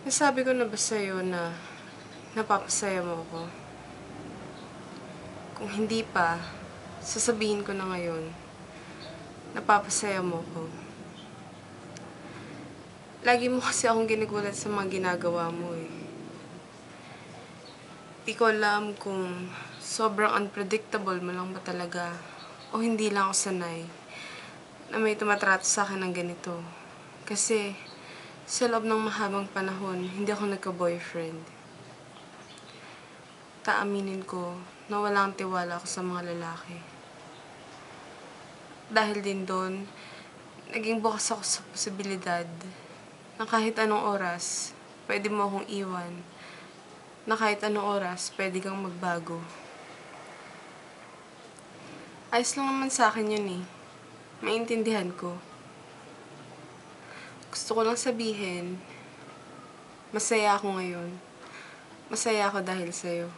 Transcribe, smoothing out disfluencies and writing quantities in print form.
Nasabi ko na ba sa'yo na napapasaya mo ako? Kung hindi pa, sasabihin ko na ngayon, napapasaya mo ako. Lagi mo kasi akong ginugulat sa mga ginagawa mo eh. Di ko alam kung sobrang unpredictable mo lang ba talaga o hindi lang ako sanay na may tumatrato sa akin ng ganito. Kasi sa loob ng mahabang panahon, hindi ako nagka-boyfriend. Taaminin ko na walang tiwala ako sa mga lalaki. Dahil din doon, naging bukas ako sa posibilidad na kahit anong oras, pwede mo akong iwan. Na kahit anong oras, pwede kang magbago. Ayos lang naman sa akin yun eh. Maintindihan ko. Gusto ko lang sabihin, masaya ako ngayon. Masaya ako dahil sa'yo.